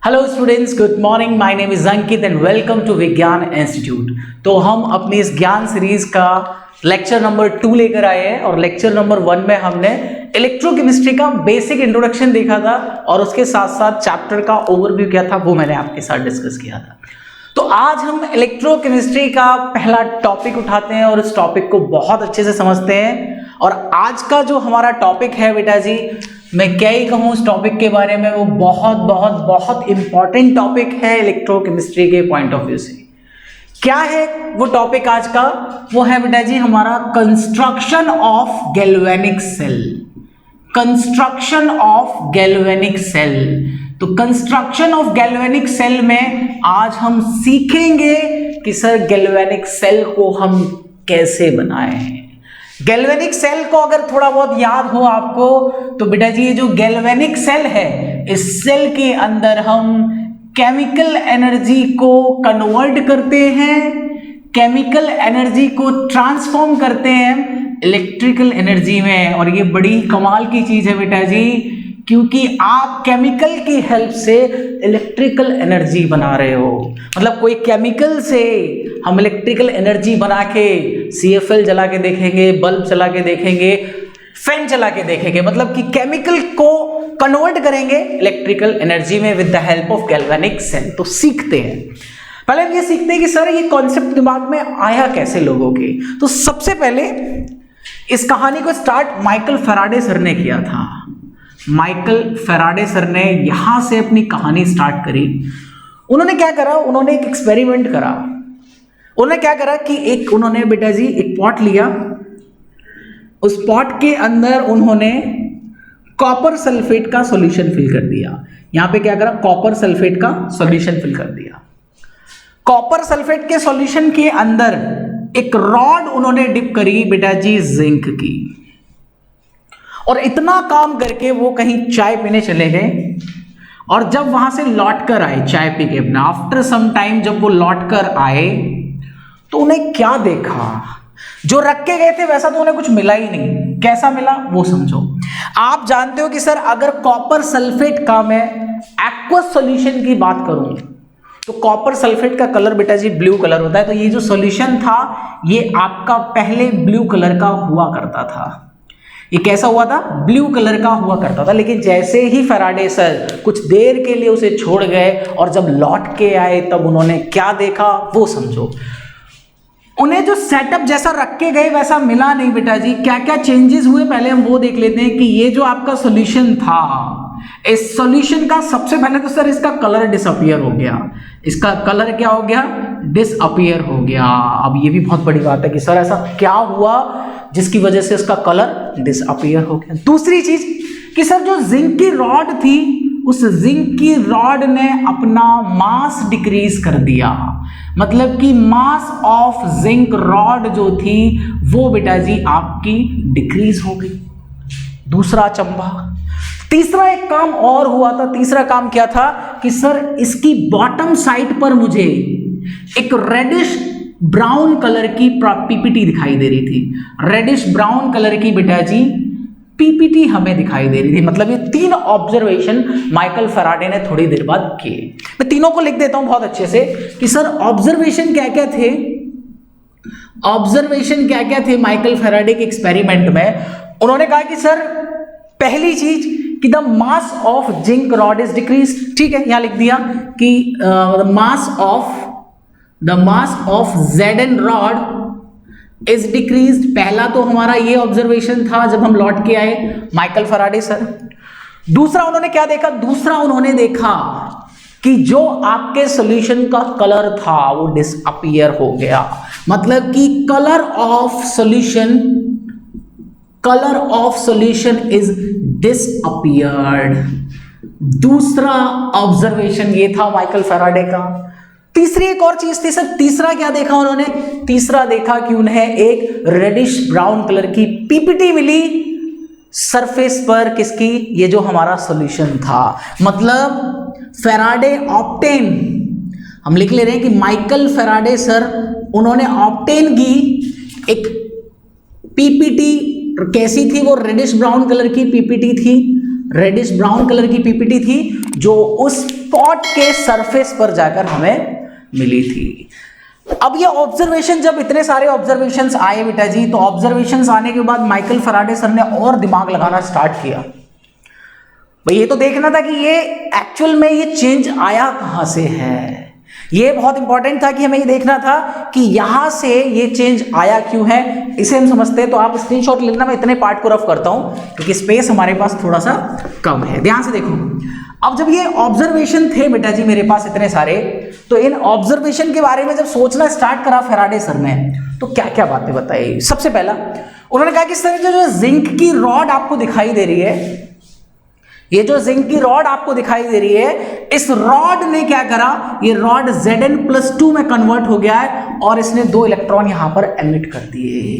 Hello students, good morning. My name is Ankit and welcome to Vigyan institute. तो हम अपनी इस ज्ञान सीरीज का लेक्चर नंबर 2 लेकर आए हैं और लेक्चर नंबर 1 में हमने इलेक्ट्रोकेमिस्ट्री का बेसिक इंट्रोडक्शन देखा था और उसके साथ साथ चैप्टर का ओवरव्यू क्या था वो मैंने आपके साथ डिस्कस किया था। तो आज हम इलेक्ट्रोकेमिस्ट्री का पहला टॉपिक उठाते हैं और इस टॉपिक को बहुत अच्छे से समझते हैं। और आज का जो हमारा टॉपिक है बेटा जी, मैं क्या ही कहूँ इस टॉपिक के बारे में, वो बहुत बहुत बहुत इंपॉर्टेंट टॉपिक है इलेक्ट्रोकेमिस्ट्री के पॉइंट ऑफ व्यू से। क्या है वो टॉपिक आज का? वो है बेटा जी हमारा construction of galvanic cell. Construction of galvanic cell. तो कंस्ट्रक्शन ऑफ गैल्वेनिक सेल में आज हम सीखेंगे कि सर गैल्वेनिक सेल को हम कैसे बनाएं। गैल्वेनिक सेल को अगर थोड़ा बहुत याद हो आपको तो बेटा जी ये जो गैल्वेनिक सेल है, इस सेल के अंदर हम केमिकल एनर्जी को कन्वर्ट करते हैं, केमिकल एनर्जी को ट्रांसफॉर्म करते हैं इलेक्ट्रिकल एनर्जी में। और ये बड़ी कमाल की चीज है बेटा जी, क्योंकि आप केमिकल की हेल्प से इलेक्ट्रिकल एनर्जी बना रहे हो। मतलब कोई केमिकल से हम इलेक्ट्रिकल एनर्जी बना के CFL जला के देखेंगे, बल्ब चला के देखेंगे, फैन चला के देखेंगे, मतलब कि केमिकल को कन्वर्ट करेंगे इलेक्ट्रिकल एनर्जी में with the help of galvanic cell. तो सीखते हैं, पहले हम ये सीखते हैं कि सर ये कॉन्सेप्ट दिमाग में आया कैसे लोगों के। तो सबसे पहले इस कहानी को स्टार्ट माइकल फैराडे सर ने किया था। माइकल फैराडे सर ने यहां से अपनी कहानी स्टार्ट करी। उन्होंने क्या करा, उन्होंने एक एक्सपेरिमेंट करा। उन्होंने क्या करा कि उन्होंने बेटा जी एक पॉट लिया, उस पॉट के अंदर उन्होंने कॉपर सल्फेट का सॉल्यूशन फिल कर दिया। यहां पे क्या करा, कॉपर सल्फेट का सॉल्यूशन फिल कर दिया। कॉपर सल्फेट के सॉल्यूशन के अंदर एक रॉड उन्होंने डिप करी बेटा जी जिंक की। और इतना काम करके वो कहीं चाय पीने चले गए और जब वहां से लौट कर आए चाय पी के अपना, आफ्टर सम टाइम जब वो लौट कर आए तो उन्हें क्या देखा, जो रख के गए थे वैसा तो उन्हें कुछ मिला ही नहीं। कैसा मिला वो समझो। आप जानते हो कि सर अगर कॉपर सल्फेट का मैं एक्वस सॉल्यूशन की बात करूं तो कॉपर सल्फेट का कलर बेटा जी ब्लू कलर होता है। तो ये जो सॉल्यूशन था ये आपका पहले ब्लू कलर का हुआ करता था। ये कैसा हुआ था? ब्लू कलर का हुआ करता था। लेकिन जैसे ही फैराडे सर कुछ देर के लिए उसे छोड़ गए और जब लौट के आए तब उन्होंने क्या देखा वो समझो। उन्हें जो सेटअप जैसा रख के गए वैसा मिला नहीं बेटा जी। क्या क्या चेंजेस हुए पहले हम वो देख लेते हैं कि ये जो आपका सॉल्यूशन था, इस सॉल्यूशन का सबसे पहले तो सर इसका कलर डिसअपीयर हो गया। इसका कलर क्या हो गया? डिसअपीयर हो गया। अब ये भी बहुत बड़ी बात है कि सर ऐसा क्या हुआ जिसकी वजह से इसका कलर डिसअपीयर हो गया। दूसरी चीज कि सर जो जिंक की रॉड थी, उस जिंक की रॉड ने अपना मास डिक्रीज कर दिया। मतलब कि मास ऑफ जिंक रॉड जो थी वो बेटा जी आपकी डिक्रीज हो गई। दूसरा चंबा। तीसरा एक काम और हुआ था। तीसरा काम क्या था कि सर इसकी बॉटम साइड पर मुझे एक रेडिश ब्राउन कलर की पीपीटी दिखाई दे रही थी। रेडिश ब्राउन कलर की बेटा जी पीपीटी हमें दिखाई दे रही थी। मतलब ये 3 ऑब्जर्वेशन माइकल फैराडे ने थोड़ी देर बाद किए। मैं तीनों को लिख देता हूं बहुत अच्छे से कि सर ऑब्जर्वेशन क्या क्या थे। ऑब्जर्वेशन क्या क्या थे माइकल फैराडे के एक्सपेरिमेंट में। उन्होंने कहा कि सर पहली चीज कि the mass of zinc rod is decrease. ठीक है, यहां लिख दिया कि the mass of Zn rod is decreased. पहला तो हमारा ये ऑब्जर्वेशन था जब हम लौट के आए माइकल फैराडे सर। दूसरा उन्होंने क्या देखा? दूसरा उन्होंने देखा कि जो आपके सॉल्यूशन का कलर था वो डिसअपीयर हो गया। मतलब कि colour of solution is disappeared. दूसरा ऑब्जर्वेशन ये था माइकल फैराडे का। तीसरी एक और चीज थी सर। तीसरा क्या देखा उन्होंने? तीसरा देखा कि उन्हें एक रेडिश ब्राउन कलर की पीपीटी मिली सरफेस पर। किसकी? ये जो हमारा सॉल्यूशन था। मतलब फैराडे ऑब्टेन, हम लिख ले रहे हैं कि माइकल फैराडे सर उन्होंने ऑब्टेन की एक पीपीटी। कैसी थी वो? रेडिश ब्राउन कलर की पीपीटी थी। रेडिश ब्राउन कलर की पीपीटी थी जो उस स्पॉट के सरफेस पर जाकर हमें मिली थी। अब ये ऑब्जर्वेशन, जब इतने सारे ऑब्जर्वेशंस आए बेटा जी, तो ऑब्जर्वेशंस आने के बाद माइकल फैराडे सर ने और दिमाग लगाना स्टार्ट किया। भाई ये तो देखना था कि ये एक्चुअल में ये चेंज आया कहां से है। ये बहुत इंपॉर्टेंट था कि हमें ये देखना था कि यहां से ये चेंज आया क्यों है, इसे हम समझते हैं। तो आप स्क्रीनशॉट लेना, मैं इतने पार्ट को रफ करता हूं क्योंकि स्पेस हमारे पास थोड़ा सा कम है। ध्यान से देखो, अब जब ये ऑब्जर्वेशन थे बेटा जी मेरे पास इतने सारे, तो इन ऑब्जर्वेशन के बारे में जब सोचना स्टार्ट करा फैराडे सर ने, तो क्या क्या बातें बताई। सबसे पहला उन्होंने कहा कि सर जो जिंक की रॉड आपको दिखाई दे रही है, ये जो जिंक की रॉड आपको दिखाई दे रही है, इस रॉड ने क्या करा, ये रॉड Zn+2 में कन्वर्ट हो गया है और इसने 2 इलेक्ट्रॉन यहां पर एमिट कर दिए।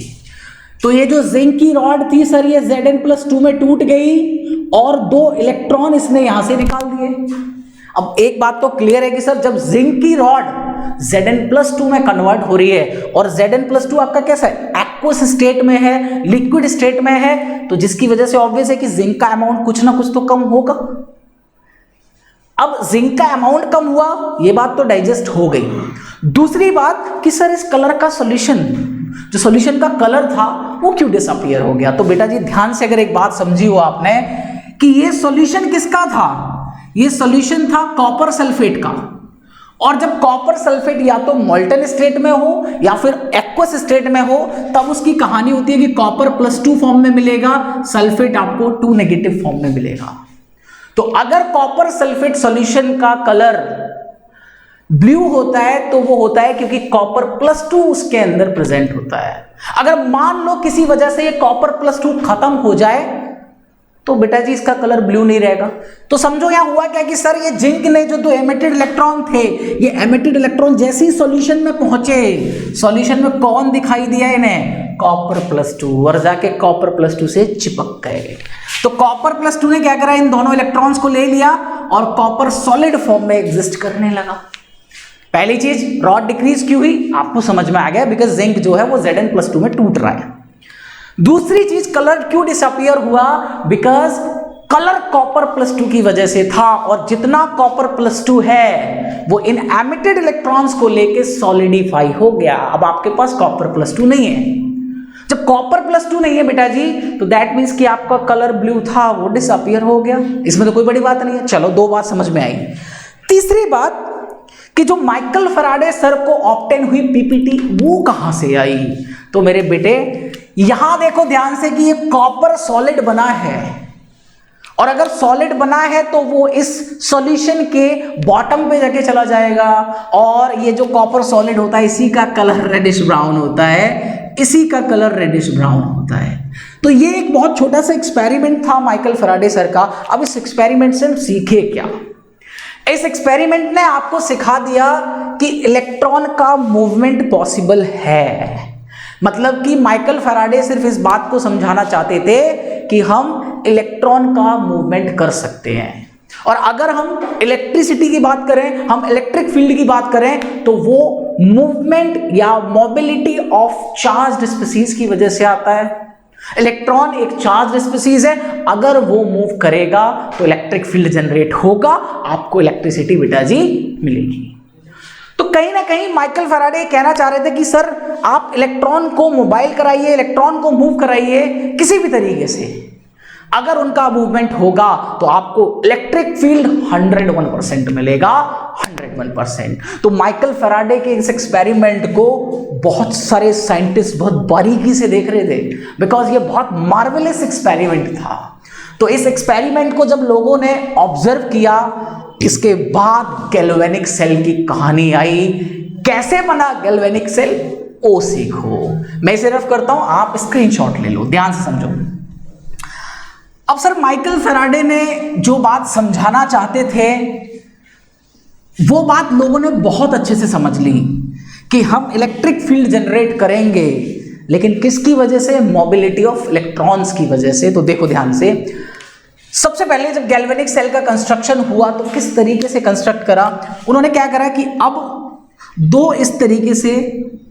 तो ये जो जिंक की रॉड थी सर, ये Zn+2 में टूट गई और 2 इलेक्ट्रॉन इसने यहां से निकाल दिए। अब एक बात तो क्लियर है कि सर जब जिंक की रॉड Zn+2 में कन्वर्ट हो रही है और Zn+2 आपका कैसा है, एक्वस स्टेट में है, लिक्विड स्टेट में है, तो जिसकी वजह से ऑब्वियस है कि जिंक का अमाउंट कुछ ना कुछ तो कम होगा। अब जिंक का अमाउंट कम हुआ, ये बात तो डाइजेस्ट हो गई। दूसरी बात कि सर इस कलर का सॉल्यूशन, जो सॉल्यूशन का कलर था वो क्यों डिसअपीयर हो गया। तो बेटा जी ध्यान से अगर एक बात समझी हो आपने कि ये सॉल्यूशन किसका था, ये सॉल्यूशन था कॉपर सल्फेट का। और जब कॉपर सल्फेट या तो मोल्टन स्टेट में हो या फिर एक्वस स्टेट में हो, तब उसकी कहानी होती है कि कॉपर +2 फॉर्म में मिलेगा, सल्फेट आपको 2 नेगेटिव फॉर्म में मिलेगा। तो अगर कॉपर सल्फेट सॉल्यूशन का कलर ब्लू होता है तो वो होता है क्योंकि कॉपर +2 उसके अंदर प्रेजेंट होता है। अगर मान लो किसी वजह से ये कॉपर +2 खत्म हो जाए तो बेटा जी इसका कलर ब्लू नहीं रहेगा। तो समझो यहां हुआ क्या कि सर ये जिंक ने जो 2 एमिटेड इलेक्ट्रॉन थे, ये एमिटेड इलेक्ट्रॉन जैसे ही सॉल्यूशन में पहुंचे, सॉल्यूशन में कौन दिखाई दिया इन्हें, कॉपर +2, और जाके कॉपर +2 से चिपक गए। तो कॉपर +2 ने क्या करा, इन दोनों इलेक्ट्रॉन्स को ले लिया और कॉपर सॉलिड फॉर्म में एग्जिस्ट करने लगा। पहली चीज रॉड डिक्रीज क्यों हुई, आपको समझ में आ गया, बिकॉज जिंक जो है वो Zn+2 में टूट रहा है। दूसरी चीज कलर क्यों डिसअपीयर हुआ, बिकॉज कलर कॉपर +2 की वजह से था, और जितना कॉपर +2 है वो इन एमिटेड इलेक्ट्रॉन्स को लेके सॉलिडिफाई हो गया। अब आपके पास कॉपर +2 नहीं है। जब कॉपर +2 नहीं है बेटा जी, तो दैट मीन्स कि आपका कलर ब्लू था वो डिसअपीयर हो गया। इसमें तो कोई बड़ी बात नहीं है। चलो 2 बात समझ में आई। तीसरी बात कि जो माइकल फैराडे सर को ऑब्टेन हुई पीपीटी वो कहां से आई। तो मेरे बेटे यहां देखो ध्यान से कि ये कॉपर सॉलिड बना है, और अगर सॉलिड बना है तो वो इस सॉल्यूशन के बॉटम पे जाके चला जाएगा, और ये जो कॉपर सॉलिड होता है इसी का कलर रेडिश ब्राउन होता है, इसी का कलर रेडिश ब्राउन होता है। तो ये एक बहुत छोटा सा एक्सपेरिमेंट था माइकल फैराडे सर का। अब इस एक्सपेरिमेंट से हम सीखे क्या, इस एक्सपेरिमेंट ने आपको सिखा दिया कि इलेक्ट्रॉन का मूवमेंट पॉसिबल है। मतलब कि माइकल फैराडे सिर्फ इस बात को समझाना चाहते थे कि हम इलेक्ट्रॉन का मूवमेंट कर सकते हैं, और अगर हम इलेक्ट्रिसिटी की बात करें, हम इलेक्ट्रिक फील्ड की बात करें, तो वो मूवमेंट या मोबिलिटी ऑफ चार्ज्ड स्पीसीज की वजह से आता है। इलेक्ट्रॉन एक चार्ज स्पीसीज है, अगर वो मूव करेगा तो इलेक्ट्रिक फील्ड जनरेट होगा, आपको इलेक्ट्रिसिटी बेटा जी मिलेगी। तो कहीं ना कहीं माइकल फैराडे कहना चाह रहे थे कि सर आप इलेक्ट्रॉन को मोबाइल कराइए, इलेक्ट्रॉन को मूव कराइए किसी भी तरीके से, अगर उनका मूवमेंट होगा तो आपको इलेक्ट्रिक फील्ड 101% मिलेगा, 101%। तो माइकल फैराडे के इस एक्सपेरिमेंट को बहुत सारे साइंटिस्ट बहुत बारीकी से देख रहे थे, बिकॉज ये बहुत मार्वेलस एक्सपेरिमेंट था। तो इस एक्सपेरिमेंट को जब लोगों ने ऑब्जर्व किया, इसके बाद गैल्वेनिक सेल की कहानी आई। कैसे बना गैल्वेनिक सेल, वो सीखो। मैं इसे रफ करता हूं, आप स्क्रीनशॉट ले लो, ध्यान से समझो। अब सर माइकल फैराडे ने जो बात समझाना चाहते थे वो बात लोगों ने बहुत अच्छे से समझ ली कि हम इलेक्ट्रिक फील्ड जनरेट करेंगे, लेकिन किसकी वजह से, मोबिलिटी ऑफ इलेक्ट्रॉन्स की वजह से। तो देखो ध्यान से, सबसे पहले जब गैल्वेनिक सेल का कंस्ट्रक्शन हुआ तो किस तरीके से कंस्ट्रक्ट करा, उन्होंने क्या करा कि अब 2 इस तरीके से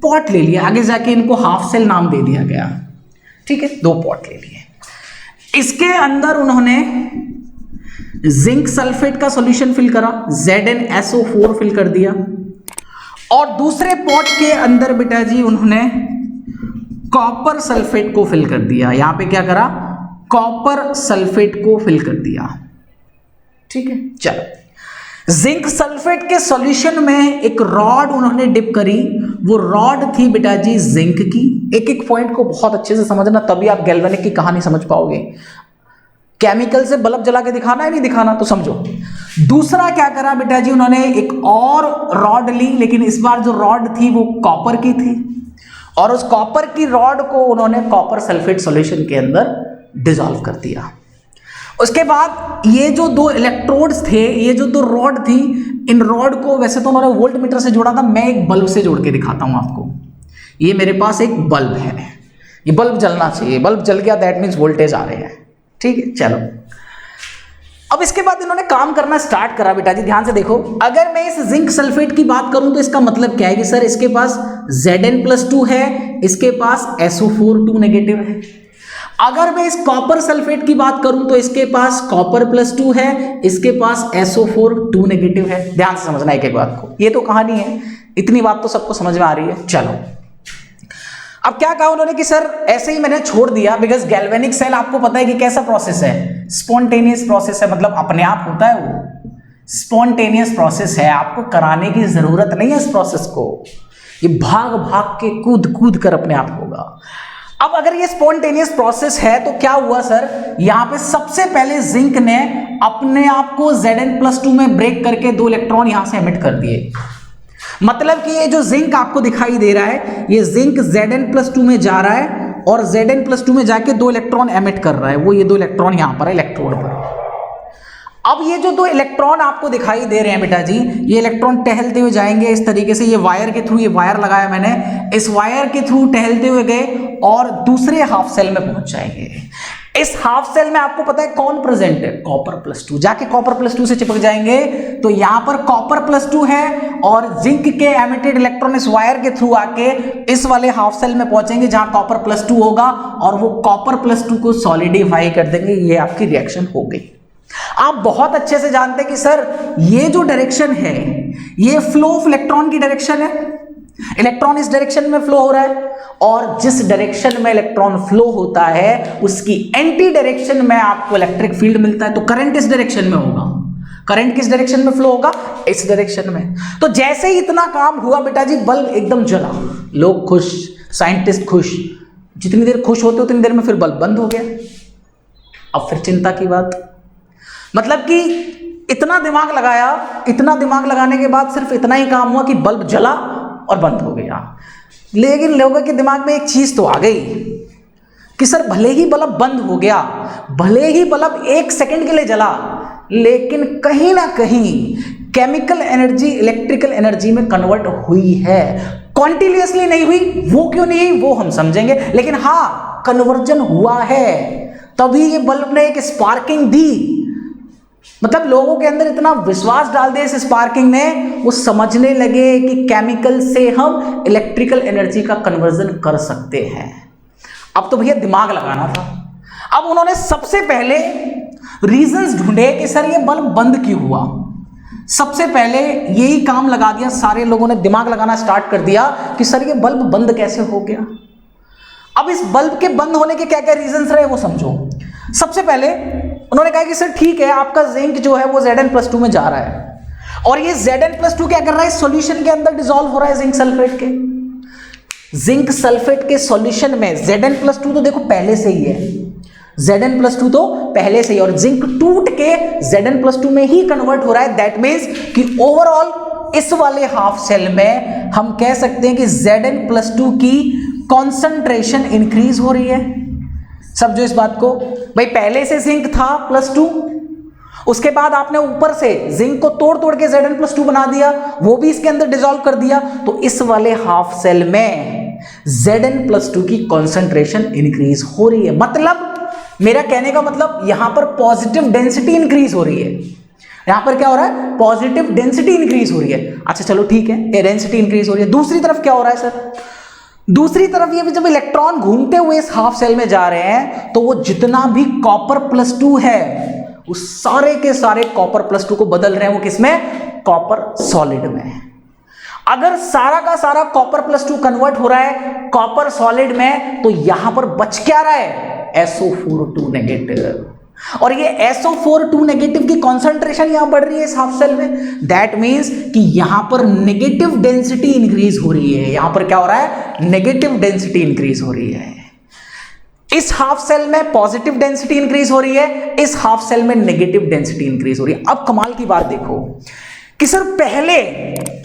पॉट ले लिया, आगे जाके इनको हाफ सेल नाम दे दिया गया, ठीक है, 2 पॉट ले लिए। इसके अंदर उन्होंने जिंक सल्फेट का सॉल्यूशन फिल करा, ZnSO4 फिल कर दिया, और दूसरे पॉट के अंदर बेटा जी उन्होंने कॉपर सल्फेट को फिल कर दिया। यहां पे क्या करा, कॉपर सल्फेट को फिल कर दिया। ठीक है, चलो जिंक सल्फेट के सॉल्यूशन में एक रॉड उन्होंने डिप करी, वो रॉड थी बेटा जी जिंक की। एक एक पॉइंट को बहुत अच्छे से समझना, तभी आप गैल्वेनिक की कहानी समझ पाओगे। केमिकल से बल्ब जला के दिखाना है, नहीं दिखाना तो समझो। दूसरा क्या करा बेटा जी, उन्होंने एक और रॉड ली, लेकिन इस बार जो रॉड थी वो कॉपर की थी, और उस कॉपर की रॉड को उन्होंने कॉपर सल्फेट सॉल्यूशन के अंदर डिसॉल्व कर दिया। उसके बाद ये जो दो इलेक्ट्रोड्स थे, ये जो दो रॉड थी, इन रॉड को वैसे तो उन्होंने वोल्ट मीटर से जोड़ा था, मैं एक बल्ब से जोड़ के दिखाता हूं आपको। ये मेरे पास एक बल्ब है, ये बल्ब जलना चाहिए, बल्ब जल गया दैट मीन्स वोल्टेज आ रहे हैं। ठीक है, चलो अब इसके बाद इन्होंने काम करना स्टार्ट करा। बेटा जी ध्यान से देखो, अगर मैं इस जिंक सल्फेट की बात करूं तो इसका मतलब क्या है कि सर इसके पास Zn+2 है, इसके पास SO4 2 नेगेटिव है। अगर मैं इस कॉपर सल्फेट की बात करूं तो इसके पास कॉपर+2 है, इसके पास SO4 2 नेगेटिव है। ध्यान से समझना एक एक बात को, ये तो कहानी है, इतनी बात तो सबको समझ में आ रही है। चलो अब क्या कहा उन्होंने कि सर ऐसे ही मैंने छोड़ दिया, बिकॉज गैल्वेनिक सेल आपको पता है कि कैसा प्रोसेस है, स्पॉन्टेनियस प्रोसेस है, मतलब अपने आप होता है, वो स्पॉन्टेनियस प्रोसेस है, आपको कराने की जरूरत नहीं है इस प्रोसेस को, ये भाग भाग के कूद कूद कर अपने आप होगा। अब अगर ये स्पॉन्टेनियस प्रोसेस है तो क्या हुआ सर, यहां पे सबसे पहले जिंक ने अपने आप को Zn+2 में ब्रेक करके 2 इलेक्ट्रॉन यहां से एमिट कर दिए। मतलब कि ये जो जिंक आपको दिखाई दे रहा है, ये जिंक Zn+2 में जा रहा है और Zn+2 में जाके 2 इलेक्ट्रॉन एमिट कर रहा है, वो ये 2 इलेक्ट्रॉन यहां पर है इलेक्ट्रोड पर। अब ये जो 2 इलेक्ट्रॉन आपको दिखाई दे रहे हैं बेटा जी, ये इलेक्ट्रॉन टहलते हुए जाएंगे इस तरीके से, ये वायर के थ्रू, ये वायर लगाया मैंने, इस वायर के थ्रू टहलते हुए गए और दूसरे हाफ सेल में पहुंच जाएंगे। इस हाफ सेल में आपको पता है कौन प्रेजेंट है, कॉपर+2, जाके कॉपर+2 से चिपक जाएंगे, तो यहां पर कॉपर+2 है और जिंक के एमिटेड इलेक्ट्रॉन इस वायर के थ्रू आके इस वाले हाफ सेल में पहुंचेंगे जहां कॉपर+2 होगा और वो कॉपर+2 को सॉलिडिफाई कर देंगे। ये आपकी रिएक्शन हो गई। आप बहुत अच्छे से जानते हैं कि सर ये जो डायरेक्शन है ये फ्लो ऑफ इलेक्ट्रॉन की डायरेक्शन है, इलेक्ट्रॉन इस डायरेक्शन में फ्लो हो रहा है, और जिस डायरेक्शन में इलेक्ट्रॉन फ्लो होता है उसकी एंटी डायरेक्शन में आपको इलेक्ट्रिक फील्ड मिलता है, तो करंट इस डायरेक्शन में होगा। करंट किस डायरेक्शन में फ्लो होगा, इस डायरेक्शन में। तो जैसे ही इतना काम हुआ बेटा जी, बल्ब एकदम जला, लोग खुश, साइंटिस्ट खुश, जितनी देर खुश होते उतनी देर में फिर बल्ब बंद हो गया। अब फिर चिंता की बात, मतलब कि इतना दिमाग लगाया, इतना दिमाग लगाने के बाद सिर्फ इतना ही काम हुआ कि बल्ब जला और बंद हो गया। लेकिन लोगों के दिमाग में एक चीज तो आ गई कि सर भले ही बल्ब बंद हो गया, भले ही बल्ब 1 सेकंड के लिए जला, लेकिन कहीं ना कहीं केमिकल एनर्जी इलेक्ट्रिकल एनर्जी में कन्वर्ट हुई है। कॉन्टिन्यूअसली नहीं हुई, वो क्यों नहीं हुई वो हम समझेंगे, लेकिन हाँ कन्वर्जन हुआ है, तभी ये बल्ब ने एक स्पार्किंग दी। मतलब लोगों के अंदर इतना विश्वास डाल दिया इस स्पार्किंग ने, वो समझने लगे कि केमिकल से हम इलेक्ट्रिकल एनर्जी का कन्वर्जन कर सकते हैं। अब तो भैया दिमाग लगाना था। अब उन्होंने सबसे पहले रीजंस ढूंढे कि सर ये बल्ब बंद क्यों हुआ। सबसे पहले यही काम लगा दिया, सारे लोगों ने दिमाग लगाना स्टार्ट कर दिया कि सर ये बल्ब बंद कैसे हो गया। अब इस बल्ब के बंद होने के क्या क्या रीजंस रहे वो समझो। सबसे पहले उन्होंने कहा कि सर ठीक है, आपका जिंक जो है वो Zn+2 में जा रहा है, और ये Zn+2 क्या कर रहा है, सॉल्यूशन के अंदर डिसॉल्व हो रहा है जिंक सल्फेट के। जिंक सल्फेट के सॉल्यूशन में Zn+2 तो देखो पहले से ही है, Zn+2 तो पहले से ही, और जिंक टूट के Zn+2 में ही कन्वर्ट हो रहा है। दैट मीन्स कि ओवरऑल इस वाले हाफ सेल में हम कह सकते हैं कि Zn+2 की कॉन्सेंट्रेशन इंक्रीज हो रही है। समझो इस बात को भाई, पहले से जिंक था +2, उसके बाद आपने ऊपर से जिंक को तोड़ तोड़ के Zn+2 बना दिया, वो भी इसके अंदर डिसॉल्व कर दिया, तो इस वाले हाफ सेल में Zn+2 की कॉन्सेंट्रेशन इंक्रीज हो रही है। मतलब मेरा कहने का मतलब यहां पर पॉजिटिव डेंसिटी इंक्रीज हो रही है। यहां पर क्या हो रहा है, पॉजिटिव डेंसिटी इंक्रीज हो रही है। अच्छा चलो ठीक है, डेंसिटी इंक्रीज हो रही है। दूसरी तरफ क्या हो रहा है सर, दूसरी तरफ ये जब इलेक्ट्रॉन घूमते हुए इस हाफ सेल में जा रहे हैं तो वो जितना भी कॉपर+2 है वो सारे के सारे कॉपर +2 को बदल रहे हैं वो किसमें, कॉपर सॉलिड में। अगर सारा का सारा कॉपर +2 कन्वर्ट हो रहा है कॉपर सॉलिड में, तो यहां पर बच क्या रहा है, SO4 नेगेटिव। और ये SO4 नेगेटिव की कॉन्सेंट्रेशन यहां बढ़ रही है इस हाफ सेल में। दैट मींस कि यहां पर नेगेटिव डेंसिटी इंक्रीज हो रही है। यहां पर क्या हो रहा है, नेगेटिव डेंसिटी इंक्रीज हो रही है। इस हाफ सेल में पॉजिटिव डेंसिटी इंक्रीज हो रही है, इस हाफ सेल में नेगेटिव डेंसिटी इंक्रीज हो रही है। अब कमाल की बात देखो कि सर पहले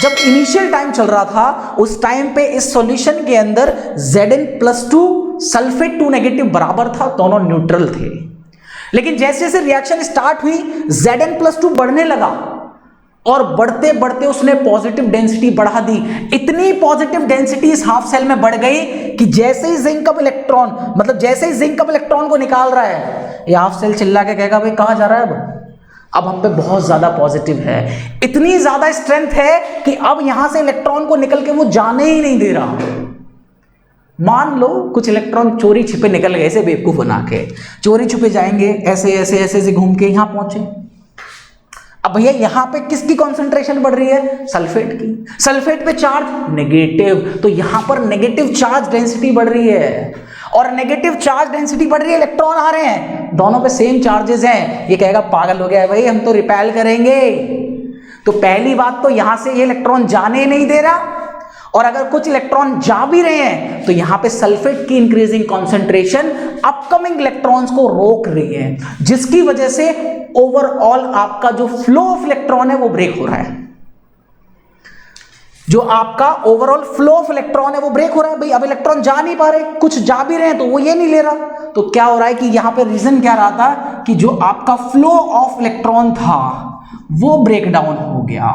जब इनिशियल टाइम चल रहा था उस टाइम पे इस सॉल्यूशन के अंदर Zn+2 सल्फेट 2 नेगेटिव बराबर था, दोनों न्यूट्रल थे। लेकिन जैसे जैसे रिएक्शन स्टार्ट हुई Zn+2 बढ़ने लगा और बढ़ते बढ़ते उसने पॉजिटिव डेंसिटी बढ़ा दी। इतनी पॉजिटिव डेंसिटी इस हाफ सेल में बढ़ गई कि जैसे ही जिंक अब इलेक्ट्रॉन, मतलब जैसे ही जिंक अब इलेक्ट्रॉन को निकाल रहा है, ये हाफ सेल चिल्ला के कहेगा भाई कहां जा रहा है, अब हम पे बहुत ज्यादा पॉजिटिव है। इतनी ज्यादा स्ट्रेंथ है कि अब यहां से इलेक्ट्रॉन को निकल के वो जाने ही नहीं दे रहा। मान लो कुछ इलेक्ट्रॉन चोरी छिपे निकल गए, ऐसे बेवकूफ बना के चोरी छुपे जाएंगे, ऐसे ऐसे ऐसे से घूम के यहां पहुंचे। अब भैया यहां पे किसकी कॉन्सेंट्रेशन बढ़ रही है, सल्फेट की। सल्फेट पे चार्ज नेगेटिव, तो यहां पर नेगेटिव चार्ज डेंसिटी बढ़ रही है। और नेगेटिव चार्ज डेंसिटी बढ़ रही है, इलेक्ट्रॉन आ रहे हैं, दोनों पे सेम चार्जेस हैं। ये कहेगा पागल हो गया है भाई, हम तो रिपेल करेंगे। तो पहली बात तो यहां से ये इलेक्ट्रॉन जाने नहीं दे रहा, और अगर कुछ इलेक्ट्रॉन जा भी रहे हैं तो यहां पे सल्फेट की इंक्रीजिंग कॉन्सेंट्रेशन अपकमिंग इलेक्ट्रॉन्स को रोक रही है, जिसकी वजह से ओवरऑल आपका जो फ्लो ऑफ इलेक्ट्रॉन है वो ब्रेक हो रहा है। जो आपका ओवरऑल फ्लो ऑफ इलेक्ट्रॉन है वो ब्रेक हो रहा है। भाई अब इलेक्ट्रॉन जा नहीं पा रहे, कुछ जा भी रहे हैं तो वो ये नहीं ले रहा। तो क्या हो रहा है कि यहां पे रीजन क्या रहा था कि जो आपका फ्लो ऑफ इलेक्ट्रॉन था वो ब्रेक डाउन हो गया।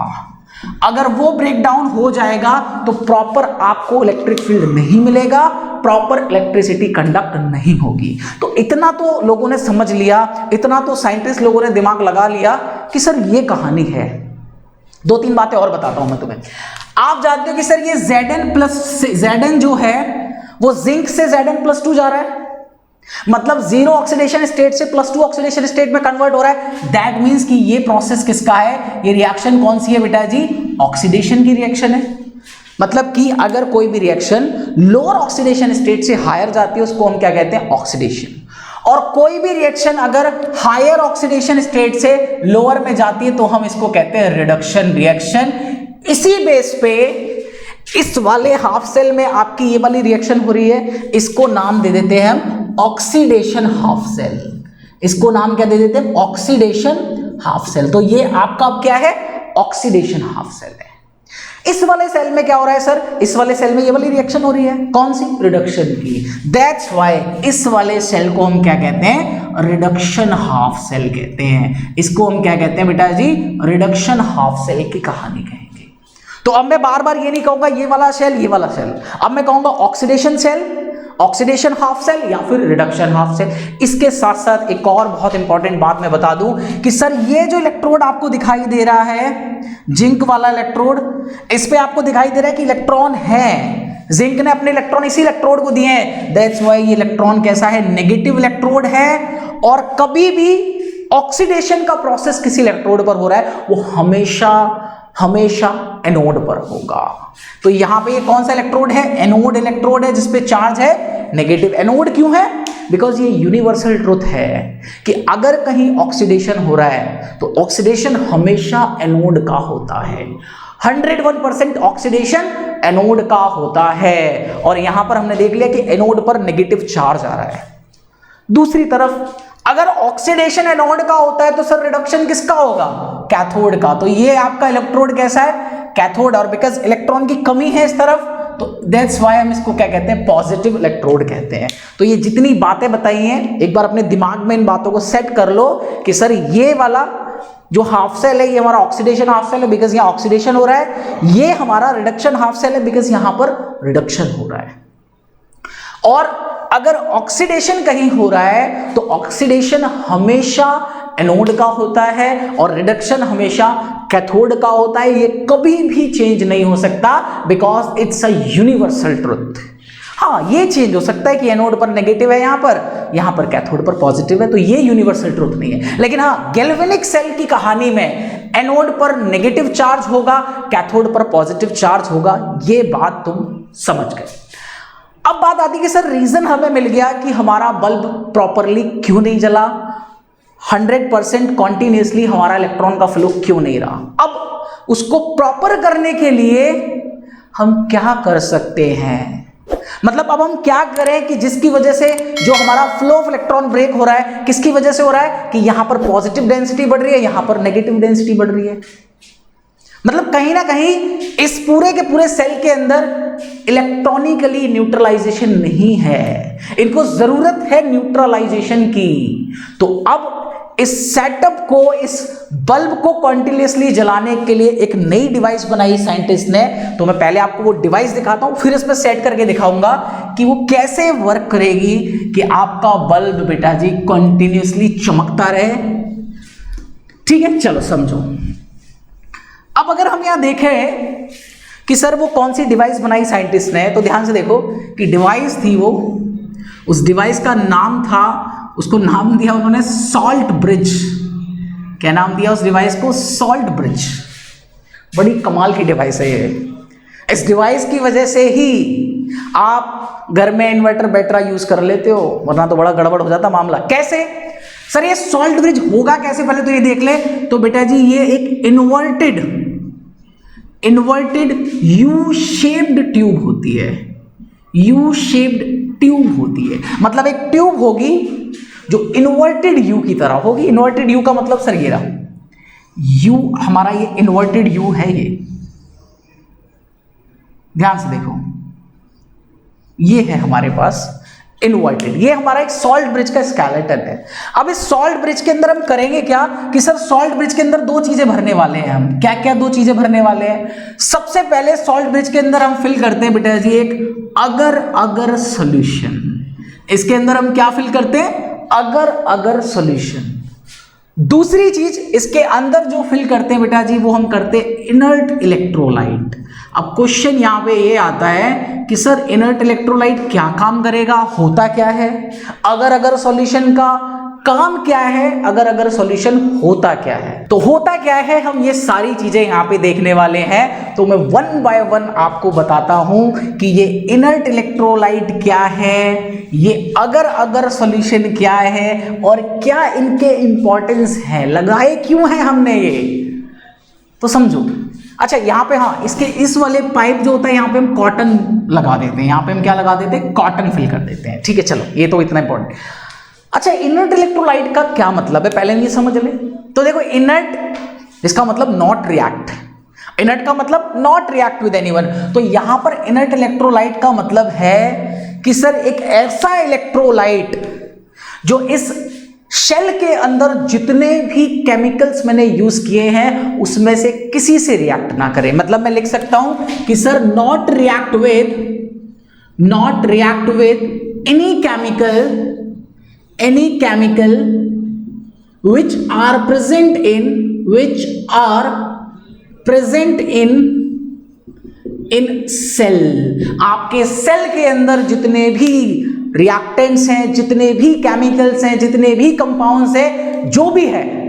अगर वो ब्रेक डाउन हो जाएगा तो प्रॉपर आपको इलेक्ट्रिक फील्ड नहीं मिलेगा, प्रॉपर इलेक्ट्रिसिटी कंडक्ट नहीं होगी। तो इतना तो लोगों ने समझ लिया, इतना तो साइंटिस्ट लोगों ने दिमाग लगा लिया कि सर ये कहानी है। दो तीन बातें और बताता हूं मैं तुम्हें। आप जानते हो कि सर ये Zn जो है वो जिंक से Zn+2 जा रहा है, मतलब 0 ऑक्सीडेशन स्टेट से +2 ऑक्सीडेशन स्टेट में कन्वर्ट हो रहा है। दैट मींस कि ये प्रोसेस किसका है, ये रिएक्शन कौन सी है बेटा जी, ऑक्सीडेशन की रिएक्शन है। मतलब कि अगर कोई भी रिएक्शन लोअर ऑक्सीडेशन स्टेट से हायर जाती है उसको हम क्या कहते हैं, ऑक्सीडेशन। और कोई भी रिएक्शन अगर हायर ऑक्सीडेशन स्टेट से लोअर में जाती है तो हम इसको कहते हैं रिडक्शन रिएक्शन। इसी बेस पे इस वाले हाफ सेल में आपकी ये वाली रिएक्शन हो रही है, इसको नाम दे देते हैं हम ऑक्सीडेशन हाफ सेल। इसको नाम क्या दे देते हैं, ऑक्सीडेशन हाफ सेल। तो ये आपका अब क्या है, ऑक्सीडेशन हाफ सेल है। इस वाले सेल में क्या हो रहा है सर, इस वाले सेल में ये वाली रिएक्शन हो रही है, कौन सी, रिडक्शन की। दैट्स व्हाई इस वाले सेल को हम क्या कहते हैं, रिडक्शन हाफ सेल कहते हैं। इसको हम क्या कहते हैं बेटा जी, रिडक्शन हाफ सेल की कहानी कहेंगे। तो अब मैं बार बार ये नहीं कहूंगा ये वाला सेल ये वाला सेल, अब मैं कहूंगा oxidation cell, oxidation half cell या फिर रिडक्शन हाफ सेल। इसके साथ साथ एक और बहुत इंपॉर्टेंट बात मैं बता दूं कि सर ये जो इलेक्ट्रोड आपको दिखाई दे रहा है, जिंक वाला इलेक्ट्रोड, इस पे आपको दिखाई दे रहा है कि इलेक्ट्रॉन है, जिंक ने अपने इलेक्ट्रॉन इसी इलेक्ट्रोड को दिए हैं। दैट्स व्हाई ये इलेक्ट्रॉन कैसा है, नेगेटिव इलेक्ट्रोड है। और कभी भी ऑक्सीडेशन का प्रोसेस किसी इलेक्ट्रोड पर हो रहा है वो हमेशा एनोड पर होगा। तो यहां पे ये कौन सा इलेक्ट्रोड है, एनोड इलेक्ट्रोड है जिसपे चार्ज है नेगेटिव। एनोड क्यों है, बिकॉज ये यूनिवर्सल ट्रुथ है कि अगर कहीं ऑक्सीडेशन हो रहा है तो ऑक्सीडेशन हमेशा एनोड का होता है। 101% ऑक्सीडेशन एनोड का होता है। और यहां पर हमने देख लिया कि एनोड पर नेगेटिव चार्ज आ रहा है। दूसरी तरफ अगर ऑक्सीडेशन एनोड का होता है तो सर रिडक्शन किसका होगा, कैथोड का। तो ये आपका इलेक्ट्रोड कैसा है, कैथोड। और बिकॉज इलेक्ट्रॉन की कमी है इस तरफ तो दैट्स व्हाई हम इसको क्या कहते हैं, पॉजिटिव इलेक्ट्रोड कहते हैं। तो ये जितनी बातें बताई हैं एक बार अपने दिमाग में इन बातों को सेट कर लो कि सर ये वाला जो हाफ सेल है ये हमारा ऑक्सीडेशन हाफ सेल है बिकॉज यहां ऑक्सीडेशन हो रहा है, ये हमारा रिडक्शन हाफ सेल है बिकॉज यहां पर रिडक्शन हो रहा है। और अगर ऑक्सीडेशन कहीं हो रहा है तो ऑक्सीडेशन हमेशा एनोड का होता है और रिडक्शन हमेशा कैथोड का होता है। ये कभी भी चेंज नहीं हो सकता because it's a universal truth. हाँ ये चेंज हो सकता है कि एनोड पर नेगेटिव है यहां पर यहां पर कैथोड पर पॉजिटिव है, तो ये यूनिवर्सल ट्रुथ नहीं है। लेकिन हाँ, गैल्वेनिक सेल की कहानी में एनोड पर नेगेटिव चार्ज होगा, कैथोड पर पॉजिटिव चार्ज होगा, ये बात तुम समझ गए। अब बात आती है कि सर रीजन हमें मिल गया कि हमारा बल्ब प्रॉपरली क्यों नहीं जला, 100% कॉन्टिन्यूसली हमारा इलेक्ट्रॉन का फ्लो क्यों नहीं रहा। अब उसको प्रॉपर करने के लिए हम क्या कर सकते हैं, मतलब अब हम क्या करें कि जिसकी वजह से जो हमारा फ्लो ऑफ इलेक्ट्रॉन ब्रेक हो रहा है, किसकी वजह से हो रहा है कि यहां पर पॉजिटिव डेंसिटी बढ़ रही है, यहां पर नेगेटिव डेंसिटी बढ़ रही है। मतलब कहीं ना कहीं इस पूरे के पूरे सेल के अंदर इलेक्ट्रॉनिकली न्यूट्रलाइजेशन नहीं है, इनको जरूरत है न्यूट्रलाइजेशन की। तो अब इस सेटअप को, इस बल्ब को कॉन्टिन्यूसली जलाने के लिए एक नई डिवाइस बनाई साइंटिस्ट ने। तो मैं पहले आपको वो डिवाइस दिखाता हूं, फिर इसमें सेट करके दिखाऊंगा कि वो कैसे वर्क करेगी कि आपका बल्ब बेटा जी कॉन्टिन्यूसली चमकता रहे। ठीक है, चलो समझो। अब अगर हम यहां देखें कि सर वो कौन सी डिवाइस बनाई साइंटिस्ट ने, तो ध्यान से देखो कि डिवाइस थी वो, उस डिवाइस का नाम था, उसको नाम दिया उन्होंने सॉल्ट ब्रिज। क्या नाम दिया उस डिवाइस को? Salt bridge. बड़ी कमाल की डिवाइस है ये। इस डिवाइस की वजह से ही आप घर में इन्वर्टर बैटरा यूज कर लेते हो, वरना तो बड़ा गड़बड़ हो जाता मामला। कैसे सर ये सॉल्ट ब्रिज होगा कैसे, पहले तो ये देख ले। तो बेटा जी ये एक इन्वर्टेड यू शेप्ड ट्यूब होती है, यू शेप्ड ट्यूब होती है। मतलब एक ट्यूब होगी जो इन्वर्टेड यू की तरह होगी। इन्वर्टेड यू का मतलब सर ये रहा, यू हमारा ये इन्वर्टेड यू है, ये ध्यान से देखो, ये है हमारे पास इन्वर्टेड, ये हमारा एक सॉल्ट ब्रिज का स्केलेटन है। अब इस सॉल्ट ब्रिज के अंदर हम करेंगे क्या कि सर सॉल्ट ब्रिज के अंदर दो चीजें भरने वाले हैं हम। क्या क्या दो चीजें भरने वाले हैं? सबसे पहले सॉल्ट ब्रिज के अंदर हम फिल करते हैं बेटा जी एक अगर सॉल्यूशन। इसके अंदर हम क्या फिल करते हैं? अगर सॉल्यूशन। दूसरी चीज इसके अंदर जो फिल करते हैं बेटा जी वो हम करते हैं इनर्ट इलेक्ट्रोलाइट। अब क्वेश्चन यहां पे ये आता है कि सर इनर्ट इलेक्ट्रोलाइट क्या काम करेगा, होता क्या है, अगर सॉल्यूशन का काम क्या है, अगर सॉल्यूशन होता क्या है। तो होता क्या है हम ये सारी चीजें यहां पे देखने वाले हैं। तो मैं वन बाय वन आपको बताता हूं कि ये इनर्ट इलेक्ट्रोलाइट क्या है, ये अगर सॉल्यूशन क्या है और क्या इनके इंपॉर्टेंस है, लगाए क्यों है हमने ये, तो समझो। अच्छा यहां पे हाँ, इसके इस वाले पाइप जो होता है यहां पे हम कॉटन लगा देते हैं, यहां पे हम क्या लगा देते हैं? कॉटन फिल कर देते हैं। ठीक है, चलो ये तो इतना इंपॉर्टेंट। अच्छा इनर्ट इलेक्ट्रोलाइट का क्या मतलब है पहले ये समझ ले। तो देखो इनर्ट इसका मतलब नॉट रिएक्ट, इनर्ट का मतलब नॉट रिएक्ट विद एनीवन। तो यहां पर इनर्ट इलेक्ट्रोलाइट का मतलब है कि सर एक ऐसा इलेक्ट्रोलाइट जो इस शेल के अंदर जितने भी केमिकल्स मैंने यूज किए हैं उसमें से किसी से रिएक्ट ना करे। मतलब मैं लिख सकता हूं कि sir not react with any chemical which are present in cell। आपके सेल के अंदर जितने भी रिएक्टेंट्स हैं, जितने भी केमिकल्स हैं, जितने भी कंपाउंड्स हैं, जो भी है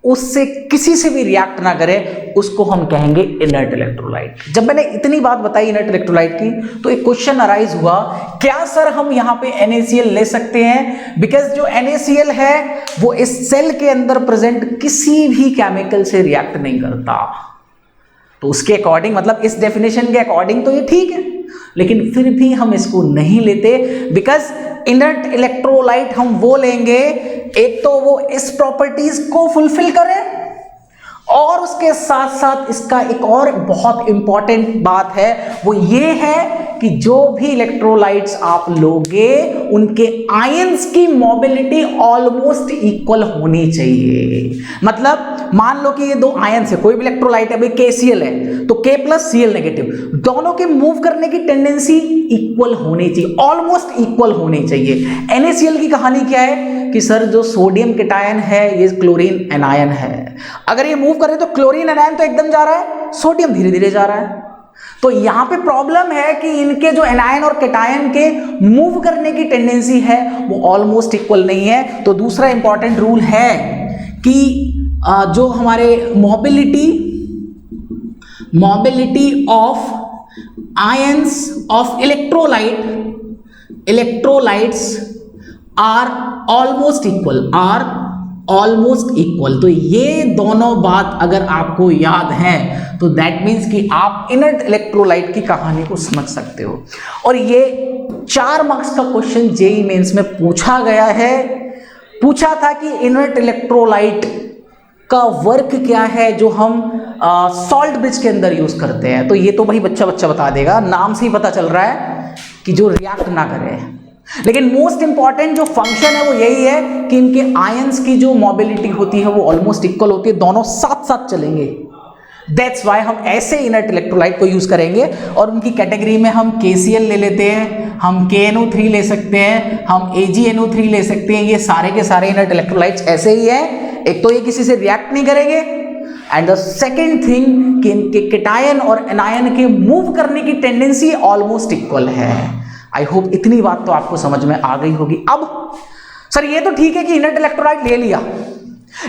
उससे किसी से भी रिएक्ट ना करे, उसको हम कहेंगे इनर्ट इलेक्ट्रोलाइट। जब मैंने इतनी बात बताई इनर्ट इलेक्ट्रोलाइट की तो एक क्वेश्चन अराइज हुआ, क्या सर हम यहां पे NaCl ले सकते हैं? बिकॉज जो NaCl है वो इस सेल के अंदर प्रेजेंट किसी भी केमिकल से रिएक्ट नहीं करता। तो उसके अकॉर्डिंग, मतलब इस डेफिनेशन के अकॉर्डिंग तो ये ठीक है, लेकिन फिर भी हम इसको नहीं लेते बिकॉज इनर्ट इलेक्ट्रोलाइट हम वो लेंगे एक तो वो इस प्रॉपर्टीज को फुलफिल करे और उसके साथ साथ इसका एक और बहुत इंपॉर्टेंट बात है वो ये है कि जो भी इलेक्ट्रोलाइट्स आप लोगे उनके आयंस की मोबिलिटी ऑलमोस्ट इक्वल होनी चाहिए। मतलब मान लो कि ये दो आयंस है, कोई भी इलेक्ट्रोलाइट है, भाई KCl है तो K प्लस Cl नेगेटिव, दोनों के मूव करने की टेंडेंसी इक्वल होनी चाहिए, ऑलमोस्ट इक्वल होनी चाहिए। NaCl की कहानी क्या है कि सर जो सोडियम केटायन है ये क्लोरीन एनायन है, अगर ये मूव करे तो क्लोरीन एनायन तो एकदम जा रहा है, सोडियम धीरे धीरे जा रहा है। तो यहां पे प्रॉब्लम है कि इनके जो एनायन और कैटायन के मूव करने की टेंडेंसी है वो ऑलमोस्ट इक्वल नहीं है। तो दूसरा इंपॉर्टेंट रूल है कि जो हमारे mobility of ions of electrolytes are almost equal. तो ये दोनों बात अगर आपको याद है तो दैट मीन्स कि आप इनर्ट इलेक्ट्रोलाइट की कहानी को समझ सकते हो। और ये 4 मार्क्स का क्वेश्चन जेईई मेंस में पूछा गया है। पूछा था कि इनर्ट इलेक्ट्रोलाइट का वर्क क्या है जो हम सॉल्ट ब्रिज के अंदर यूज करते हैं। तो ये तो भाई बच्चा बता देगा, नाम से ही पता चल रहा है कि जो रिएक्ट ना करे। लेकिन मोस्ट इंपॉर्टेंट जो फंक्शन है वो यही है कि इनके आयंस की जो मोबिलिटी होती है वो ऑलमोस्ट इक्वल होती है, दोनों साथ साथ चलेंगे। दैट्स वाई हम ऐसे इनर्ट इलेक्ट्रोलाइट को यूज करेंगे। और उनकी कैटेगरी में हम KCl ले लेते हैं, हम KNO3 ले सकते हैं, हम AgNO3 ले सकते हैं। ये सारे के सारे इनर्ट इलेक्ट्रोलाइट्स ऐसे ही है, एक तो ये किसी से रिएक्ट नहीं करेंगे एंड द सेकेंड थिंग कि इनके कैटायन और एनायन के मूव करने की टेंडेंसी ऑलमोस्ट इक्वल है। आई होप इतनी बात तो आपको समझ में आ गई होगी। अब सर ये तो ठीक है कि इनर्ट इलेक्ट्रोलाइट ले लिया,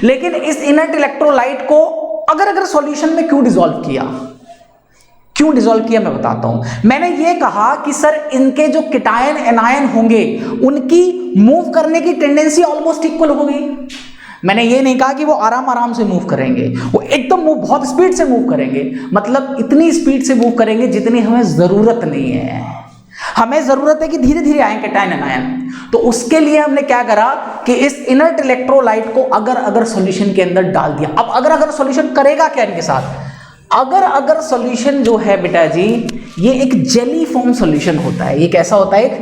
लेकिन इस इनर्ट इलेक्ट्रोलाइट को अगर सॉल्यूशन में क्यों डिसॉल्व किया मैं बताता हूं। मैंने ये कहा कि सर इनके जो कैटायन एनायन होंगे उनकी मूव करने की टेंडेंसी ऑलमोस्ट इक्वल होगी। मैंने ये नहीं कहा कि वो आराम से मूव करेंगे, वो एकदम बहुत स्पीड से मूव करेंगे, मतलब इतनी स्पीड से मूव करेंगे जितनी हमें जरूरत नहीं है। हमें जरूरत है कि धीरे धीरे आए कैटायन एनायन। तो उसके लिए हमने क्या करा कि इस इनर्ट इलेक्ट्रोलाइट को अगर सॉल्यूशन के अंदर डाल दिया। अब अगर सॉल्यूशन करेगा क्या इनके साथ? अगर सॉल्यूशन जो है बेटा जी ये एक जेली फॉर्म सॉल्यूशन होता है। ये कैसा होता है? एक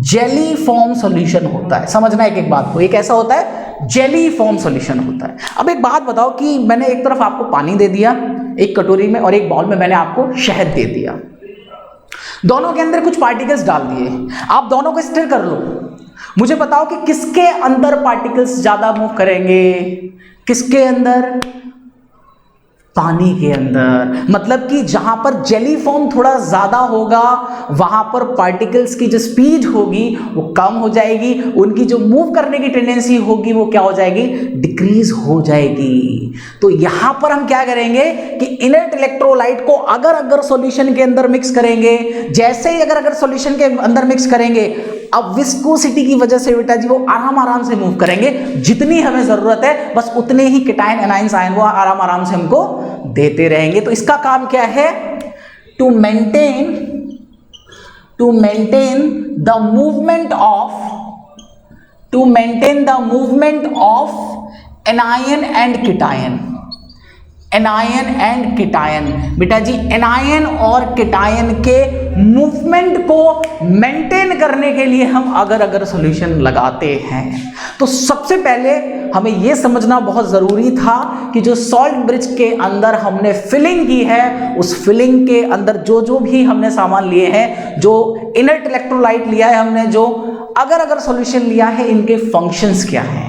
जेली फॉर्म सॉल्यूशन होता है। समझना एक बात को, ये कैसा होता है? जेली फॉर्म सॉल्यूशन होता है। अब एक बात बताओ कि मैंने एक तरफ आपको पानी दे दिया एक कटोरी में और एक बाउल में मैंने आपको शहद दे दिया, दोनों के अंदर कुछ पार्टिकल्स डाल दिए, आप दोनों को स्टिर कर लो। मुझे बताओ कि किसके अंदर पार्टिकल्स ज्यादा मूव करेंगे? किसके अंदर? पानी के अंदर। मतलब कि जहां पर जेली फॉर्म थोड़ा ज्यादा होगा वहां पर पार्टिकल्स की जो स्पीड होगी वो कम हो जाएगी, उनकी जो मूव करने की टेंडेंसी होगी वो क्या हो जाएगी? डिक्रीज हो जाएगी। तो यहां पर हम क्या करेंगे कि इनर्ट इलेक्ट्रोलाइट को अगर सॉल्यूशन के अंदर मिक्स करेंगे, जैसे ही अगर सॉल्यूशन के अंदर मिक्स करेंगे, अब विस्कोसिटी की वजह से बेटा जी वो आराम से मूव करेंगे, जितनी हमें जरूरत है बस उतने ही कैटायन एनायंस आयन वो आराम से हमको देते रहेंगे। तो इसका काम क्या है? To maintain the movement of anion and cation. बेटा जी एनायन और कैटायन के मूवमेंट को मेंटेन करने के लिए हम अगर सॉल्यूशन लगाते हैं। तो सबसे पहले हमें यह समझना बहुत जरूरी था कि जो सॉल्ट ब्रिज के अंदर हमने फिलिंग की है, उस फिलिंग के अंदर जो भी हमने सामान लिए हैं, जो इनर्ट इलेक्ट्रोलाइट लिया है हमने, जो अगर सॉल्यूशन लिया है, इनके फंक्शंस क्या हैं।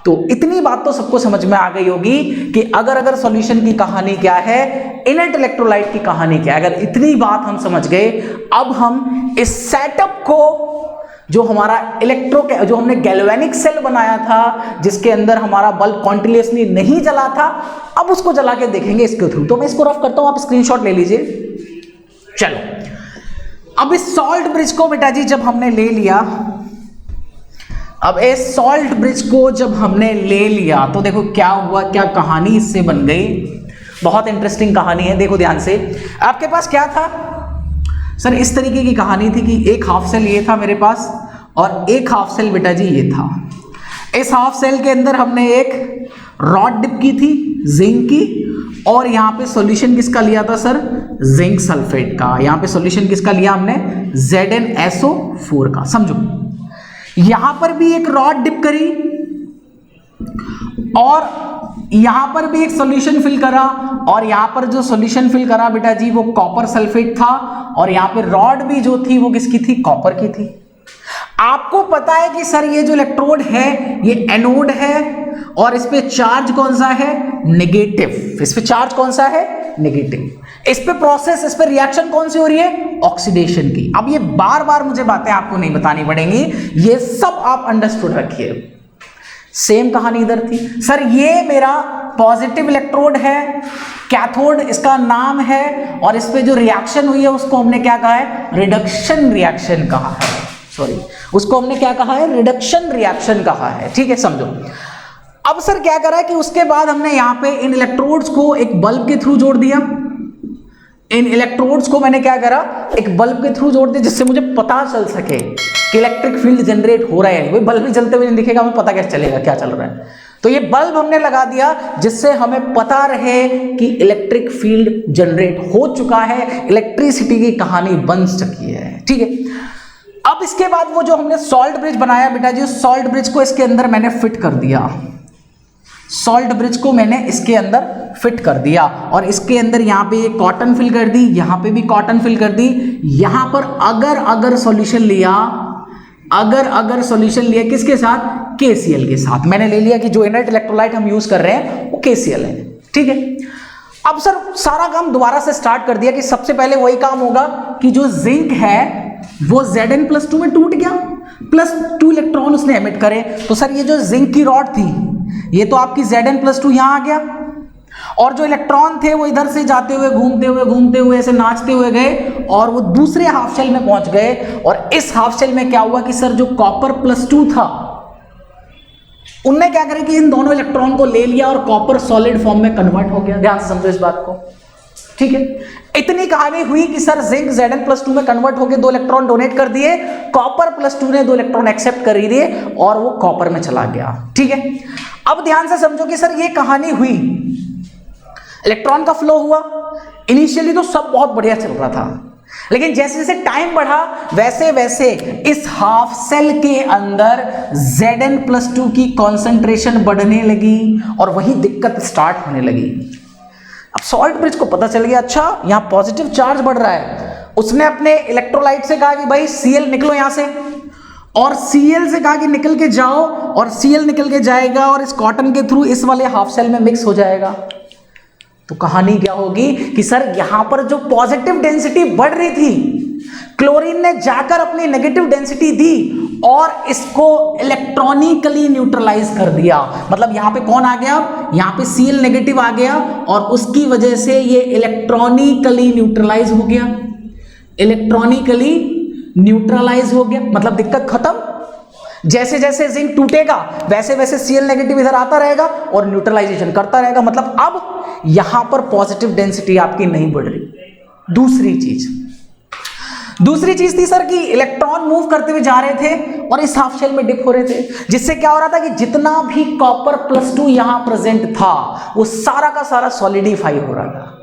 तो इतनी बात तो सबको समझ में आ गई होगी कि अगर सॉल्यूशन की कहानी क्या है, इनर्ट इलेक्ट्रोलाइट की कहानी क्या है। अगर इतनी बात हम समझ गए, अब हम इस सेटअप को जो हमारा जो हमने गैल्वेनिक सेल बनाया था जिसके अंदर हमारा बल्ब कॉन्टिन्यूअसली नहीं जला था, अब उसको जला के देखेंगे इसके थ्रू। तो मैं इसको रफ करता हूं, आप स्क्रीनशॉट ले लीजिए। चलो, अब इस सॉल्ट ब्रिज को बेटा जी जब हमने ले लिया, अब इस सॉल्ट ब्रिज को जब हमने ले लिया तो देखो क्या हुआ, क्या कहानी इससे बन गई। बहुत इंटरेस्टिंग कहानी है, देखो ध्यान से। आपके पास क्या था सर? इस तरीके की कहानी थी कि एक हाफ सेल ये था मेरे पास और एक हाफ सेल बेटा जी ये था। इस हाफ सेल के अंदर हमने एक रॉड डिप की थी जिंक की, और यहाँ पे सॉल्यूशन किसका लिया था सर? जिंक सल्फेट का। यहाँ पे सॉल्यूशन किसका लिया हमने? ZnSO4 का। समझो, यहां पर भी एक रॉड डिप करी और यहां पर भी एक सॉल्यूशन फिल करा, और यहां पर जो सॉल्यूशन फिल करा बेटा जी वो कॉपर सल्फेट था, और यहां पे रॉड भी जो थी वो किसकी थी? कॉपर की थी। आपको पता है कि सर ये जो इलेक्ट्रोड है ये एनोड है और इस पे चार्ज कौन सा है? नेगेटिव। इस पे चार्ज कौन सा है? नेगेटिव। इस पे प्रोसेस, इस पे रिएक्शन कौन सी हो रही है? ऑक्सीडेशन की। अब ये बार बार मुझे बातें आपको नहीं बतानी पड़ेंगी, ये सब आप अंडरस्टूड रखिए। सेम कहानी इधर थी। सर ये मेरा पॉजिटिव इलेक्ट्रोड है, कैथोड इसका नाम है, और इस पे जो रिएक्शन हुई है उसको हमने क्या कहा है? रिडक्शन रिएक्शन कहा है। सॉरी, उसको हमने क्या कहा है? रिडक्शन रिएक्शन कहा है। ठीक है, समझो। अब सर क्या करा है कि उसके बाद हमने यहां पे इन इलेक्ट्रोड्स को एक बल्ब के थ्रू जोड़ दिया। इन इलेक्ट्रोड्स को मैंने क्या करा? एक बल्ब के थ्रू जोड़ दिया, जिससे मुझे पता चल सके कि इलेक्ट्रिक फील्ड जनरेट हो रहा है। भाई बल्ब भी जलते हुए नहीं दिखेगा, हमें पता कैसे चलेगा क्या चल रहा है? तो ये बल्ब हमने लगा दिया जिससे हमें पता रहे कि इलेक्ट्रिक फील्ड जनरेट हो चुका है, इलेक्ट्रिसिटी की कहानी बन चुकी है। ठीक है, अब इसके बाद वो जो हमने सॉल्ट ब्रिज बनाया बेटा जी, उस सॉल्ट ब्रिज को इसके अंदर मैंने फिट कर दिया। सॉल्ट ब्रिज को मैंने इसके अंदर फिट कर दिया, और इसके अंदर यहां पे कॉटन फिल कर दी, यहां पे भी कॉटन फिल कर दी। यहां पर अगर सॉल्यूशन लिया, अगर सॉल्यूशन लिया किसके साथ? KCl के साथ। मैंने ले लिया कि जो इनर्ट इलेक्ट्रोलाइट हम यूज कर रहे हैं वो KCl है। ठीक है, अब सर सारा काम दोबारा से स्टार्ट कर दिया कि सबसे पहले वही काम होगा कि जो जिंक है वो Zn+2 में टूट गया, +2 इलेक्ट्रॉन उसने एमिट करे। तो सर ये जो जिंक की रॉड थी, ये तो आपकी Zn+2 यहां आ गया, और जो इलेक्ट्रॉन थे वो इधर से जाते हुए घूमते हुए ऐसे नाचते हुए गए और वो दूसरे हाफ शेल में पहुंच गए। और इस हाफ शेल में क्या हुआ कि सर जो कॉपर +2 था, उनने क्या करें कि इन दोनों इलेक्ट्रॉन को ले लिया और कॉपर सॉलिड फॉर्म में कन्वर्ट हो गया। ध्यान से समझो इस बात को। ठीक है, इतनी कहानी हुई कि सर जिंक Zn+2 में कन्वर्ट होकर 2 इलेक्ट्रॉन डोनेट कर दिए, कॉपर +2 ने 2 इलेक्ट्रॉन एक्सेप्ट कर दिए और वो कॉपर में चला गया। ठीक है, अब ध्यान से समझो कि सर ये कहानी हुई, इलेक्ट्रॉन का फ्लो हुआ। इनिशियली तो सब बहुत बढ़िया चल रहा था, लेकिन जैसे जैसे टाइम बढ़ा वैसे वैसे इस हाफ सेल के अंदर Zn+2 की कॉन्सेंट्रेशन बढ़ने लगी और वही दिक्कत स्टार्ट होने लगी। अब सॉल्ट ब्रिज को पता चल गया, अच्छा यहां पॉजिटिव चार्ज बढ़ रहा है। उसने अपने इलेक्ट्रोलाइट से कहा कि भाई Cl निकलो यहां से, और Cl से कहा कि निकल के जाओ, और Cl निकल के जाएगा और इस कॉटन के थ्रू इस वाले हाफ सेल में मिक्स हो जाएगा। तो कहानी क्या होगी कि सर यहां पर जो पॉजिटिव डेंसिटी बढ़ रही थी, क्लोरीन ने जाकर अपनी नेगेटिव डेंसिटी दी और इसको इलेक्ट्रॉनिकली न्यूट्रलाइज कर दिया। मतलब यहां पे कौन आ गया? यहां पे Cl नेगेटिव आ गया और उसकी वजह से ये इलेक्ट्रॉनिकली न्यूट्रलाइज हो गया। इलेक्ट्रॉनिकली न्यूट्रलाइज हो गया मतलब दिक्कत खत्म। जैसे जैसे जिंक टूटेगा वैसे वैसे Cl नेगेटिव इधर आता रहेगा और न्यूट्रलाइजेशन करता रहेगा। मतलब अब यहां पर पॉजिटिव डेंसिटी आपकी नहीं बढ़ रही। दूसरी चीज थी सर कि इलेक्ट्रॉन मूव करते हुए जा रहे थे और इस हाफ शेल में डिप हो रहे थे, जिससे क्या हो रहा था कि जितना भी कॉपर +2 यहां प्रेजेंट था वो सारा का सारा सॉलिडिफाई हो रहा था।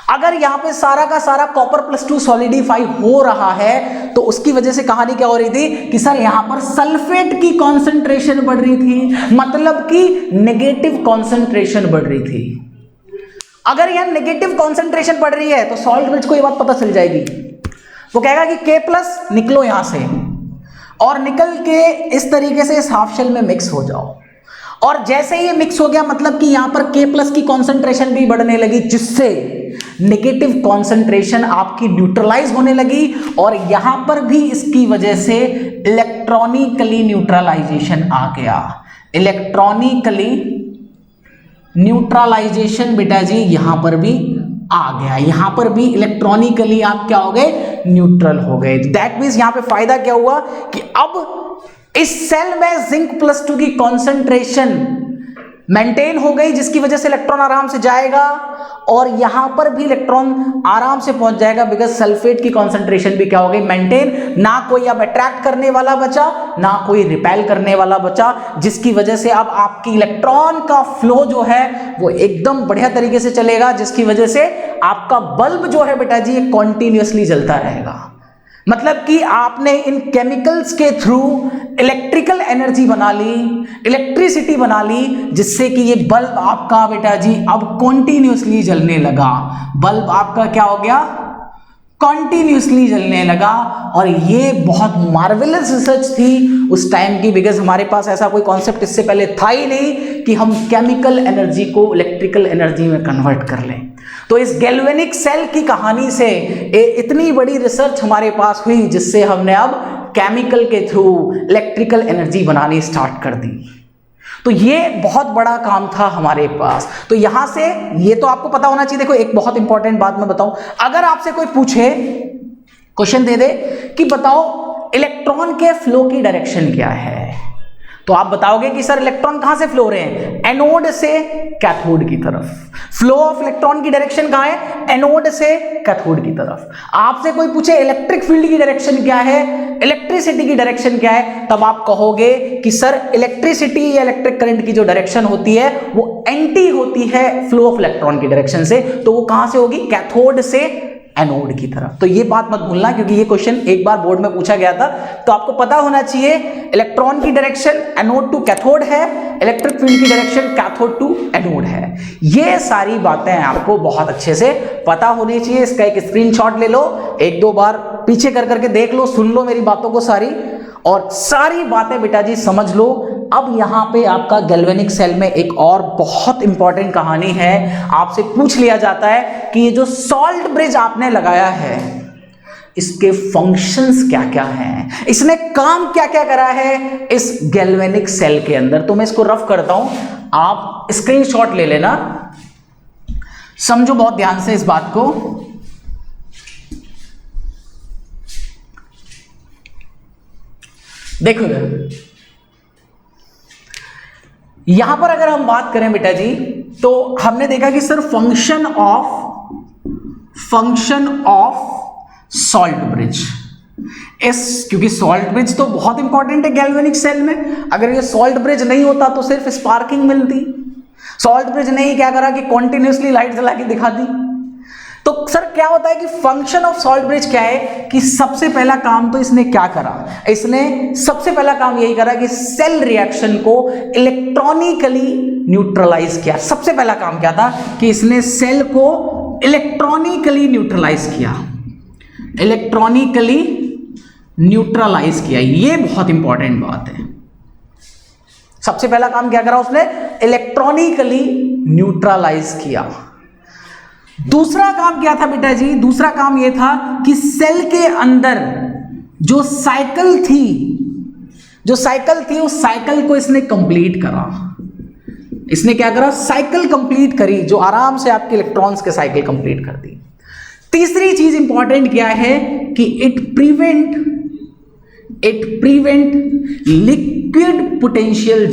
अगर यहां पे सारा का सारा कॉपर +2 सॉलिडिफाई हो रहा है तो उसकी वजह से कहानी क्या हो रही थी कि सर यहां पर सल्फेट की कॉन्सेंट्रेशन बढ़ रही थी, मतलब कि नेगेटिव कॉन्सेंट्रेशन बढ़ रही थी। अगर यहां नेगेटिव कॉन्सेंट्रेशन बढ़ रही है तो सॉल्ट ब्रिज को यह बात पता चल जाएगी, वो कहेगा कि K+ निकलो यहां से और निकल के इस तरीके से इस हाफ शेल में मिक्स हो जाओ। और जैसे ये मिक्स हो गया मतलब कि यहां पर K+ की कॉन्सेंट्रेशन भी बढ़ने लगी, जिससे नेगेटिव कॉन्सेंट्रेशन आपकी न्यूट्रलाइज होने लगी और यहां पर भी इसकी वजह से इलेक्ट्रॉनिकली न्यूट्रलाइजेशन आ गया। इलेक्ट्रॉनिकली न्यूट्रलाइजेशन बेटा जी यहां पर भी आ गया। यहां पर भी इलेक्ट्रॉनिकली आप क्या हो गए? न्यूट्रल हो गए। दैट मींस यहां पे फायदा क्या हुआ कि अब इस सेल में जिंक+2 की कॉन्सेंट्रेशन मेंटेन हो गई, जिसकी वजह से इलेक्ट्रॉन आराम से जाएगा और यहां पर भी इलेक्ट्रॉन आराम से पहुंच जाएगा, बिकॉज सल्फेट की कॉन्सेंट्रेशन भी क्या हो गई? मेंटेन। ना कोई अब अट्रैक्ट करने वाला बचा, ना कोई रिपेल करने वाला बचा, जिसकी वजह से अब आपकी इलेक्ट्रॉन का फ्लो जो है वो एकदम बढ़िया तरीके से चलेगा, जिसकी वजह से आपका बल्ब जो है बेटा जी कॉन्टिन्यूअसली जलता रहेगा। मतलब कि आपने इन केमिकल्स के थ्रू इलेक्ट्रिकल एनर्जी बना ली, इलेक्ट्रिसिटी बना ली, जिससे कि ये बल्ब आपका बेटा जी अब कॉन्टिन्यूअसली जलने लगा। बल्ब आपका क्या हो गया? कॉन्टिन्यूसली जलने लगा। और ये बहुत मार्वेलस रिसर्च थी उस टाइम की, बिकॉज हमारे पास ऐसा कोई कॉन्सेप्ट इससे पहले था ही नहीं कि हम केमिकल एनर्जी को इलेक्ट्रिकल एनर्जी में कन्वर्ट कर लें। तो इस गैल्वेनिक सेल की कहानी से इतनी बड़ी रिसर्च हमारे पास हुई, जिससे हमने अब केमिकल के थ्रू इलेक्ट्रिकल एनर्जी बनानी स्टार्ट कर दी। तो ये बहुत बड़ा काम था हमारे पास। तो यहां से ये तो आपको पता होना चाहिए। देखो एक बहुत इंपॉर्टेंट बात मैं बताऊं, अगर आपसे कोई पूछे, क्वेश्चन दे दे कि बताओ इलेक्ट्रॉन के फ्लो की डायरेक्शन क्या है, तो आप बताओगे कि सर इलेक्ट्रॉन कहां से फ्लो हो रहे हैं, एनोड से कैथोड की तरफ। फ्लो ऑफ इलेक्ट्रॉन की डायरेक्शन कहां है, एनोड से कैथोड की तरफ। आपसे कोई पूछे इलेक्ट्रिक फील्ड की डायरेक्शन क्या है, इलेक्ट्रिसिटी की डायरेक्शन क्या है, तब आप कहोगे कि सर इलेक्ट्रिसिटी या इलेक्ट्रिक करंट की जो डायरेक्शन होती है वो एंटी होती है फ्लो ऑफ इलेक्ट्रॉन की डायरेक्शन से। तो वो कहां से होगी, कैथोड से एनोड की तरफ। तो ये बात मत भूलना, क्योंकि ये क्वेश्चन एक बार बोर्ड में पूछा गया था। तो आपको पता होना चाहिए इलेक्ट्रॉन की डायरेक्शन एनोड टू कैथोड है, इलेक्ट्रिक फील्ड की डायरेक्शन कैथोड टू एनोड है। ये सारी बातें आपको बहुत अच्छे से पता होनी चाहिए। इसका एक स्क्रीनशॉट ले लो, एक दो बार पीछे कर करके देख लो, सुन लो मेरी बातों को सारी, और सारी बातें बेटा जी समझ लो। अब यहां पे आपका गैल्वेनिक सेल में एक और बहुत इंपॉर्टेंट कहानी है। आपसे पूछ लिया जाता है कि ये जो सॉल्ट ब्रिज आपने लगाया है, इसके फंक्शंस क्या क्या हैं, इसने काम क्या क्या करा है इस गैल्वेनिक सेल के अंदर। तो मैं इसको रफ करता हूं, आप स्क्रीनशॉट ले लेना, समझो बहुत ध्यान से इस बात को। देखो यहां पर अगर हम बात करें बेटा जी, तो हमने देखा कि sir function of salt bridge, क्योंकि सॉल्ट ब्रिज तो बहुत इंपॉर्टेंट है गैल्वेनिक सेल में। अगर ये सॉल्ट ब्रिज नहीं होता तो सिर्फ स्पार्किंग मिलती। सॉल्ट ब्रिज नहीं क्या करा कि कॉन्टिन्यूसली लाइट जला के दिखा दी। तो सर क्या होता है कि फंक्शन ऑफ सॉल्ट ब्रिज क्या है कि सबसे पहला काम तो इसने क्या करा, इसने सबसे पहला काम यही करा कि सेल रिएक्शन को इलेक्ट्रॉनिकली न्यूट्रलाइज किया। सबसे पहला काम क्या था कि इसने सेल को इलेक्ट्रॉनिकली न्यूट्रलाइज किया, इलेक्ट्रॉनिकली न्यूट्रलाइज किया। ये बहुत इंपॉर्टेंट बात है। सबसे पहला काम क्या करा उसने, इलेक्ट्रॉनिकली न्यूट्रलाइज किया। दूसरा काम क्या था बेटा जी, दूसरा काम यह था कि सेल के अंदर जो साइकिल थी उस साइकिल को इसने कंप्लीट करा। इसने क्या करा, साइकिल कंप्लीट करी, जो आराम से आपके इलेक्ट्रॉन्स के साइकिल कंप्लीट कर दी। तीसरी चीज इंपॉर्टेंट क्या है कि it prevent liquid potential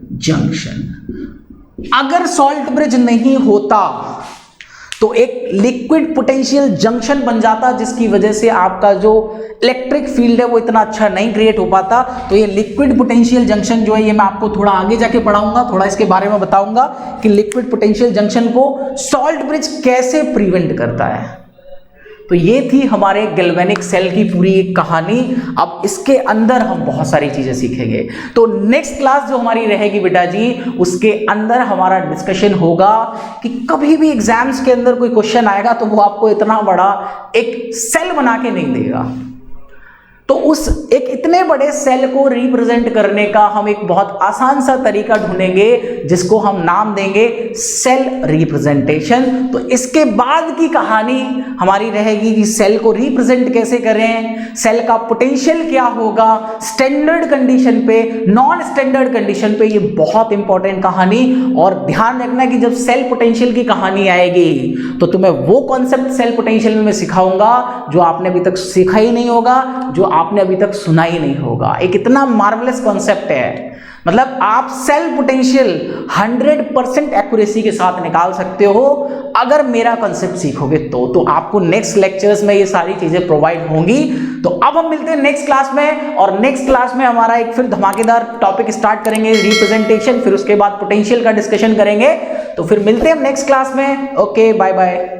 junction. अगर सॉल्ट ब्रिज नहीं होता तो एक लिक्विड पोटेंशियल जंक्शन बन जाता, जिसकी वजह से आपका जो इलेक्ट्रिक फील्ड है वो इतना अच्छा नहीं क्रिएट हो पाता। तो ये लिक्विड पोटेंशियल जंक्शन जो है, ये मैं आपको थोड़ा आगे जाके पढ़ाऊंगा, थोड़ा इसके बारे में बताऊंगा कि लिक्विड पोटेंशियल जंक्शन को सॉल्ट ब्रिज कैसे प्रिवेंट करता है। तो ये थी हमारे गैल्वेनिक सेल की पूरी एक कहानी। अब इसके अंदर हम बहुत सारी चीजें सीखेंगे। तो नेक्स्ट क्लास जो हमारी रहेगी बेटा जी, उसके अंदर हमारा डिस्कशन होगा कि कभी भी एग्जाम्स के अंदर कोई क्वेश्चन आएगा तो वो आपको इतना बड़ा एक सेल बना के नहीं देगा। तो उस एक इतने बड़े सेल को रिप्रेजेंट करने का हम एक बहुत आसान सा तरीका ढूंढेंगे, जिसको हम नाम देंगे सेल रिप्रेजेंटेशन। तो इसके बाद की कहानी हमारी रहेगी कि सेल को रिप्रेजेंट कैसे करें, सेल का पोटेंशियल क्या होगा स्टैंडर्ड कंडीशन पे, नॉन स्टैंडर्ड कंडीशन पे। ये बहुत इंपॉर्टेंट कहानी। और ध्यान रखना कि जब सेल पोटेंशियल की कहानी आएगी तो तुम्हें वो कॉन्सेप्ट सेल पोटेंशियल में मैं सिखाऊंगा जो आपने अभी तक सीखा ही नहीं होगा, जो आपने अभी तक सुना ही नहीं होगा। एक इतना मार्वेलस कॉन्सेप्ट है, मतलब आप सेल पोटेंशियल 100% एक्यूरेसी के साथ निकाल सकते हो अगर मेरा कॉन्सेप्ट सीखोगे तो आपको नेक्स्ट लेक्चर्स में ये सारी चीजें प्रोवाइड होंगी। तो अब हम मिलते हैं नेक्स्ट क्लास में, और नेक्स्ट क्लास में हमारा एक फिर धमाकेदार टॉपिक स्टार्ट करेंगे, रिप्रेजेंटेशन, फिर उसके बाद पोटेंशियल का डिस्कशन करेंगे। तो फिर मिलते हैं नेक्स्ट क्लास में। Okay, bye bye.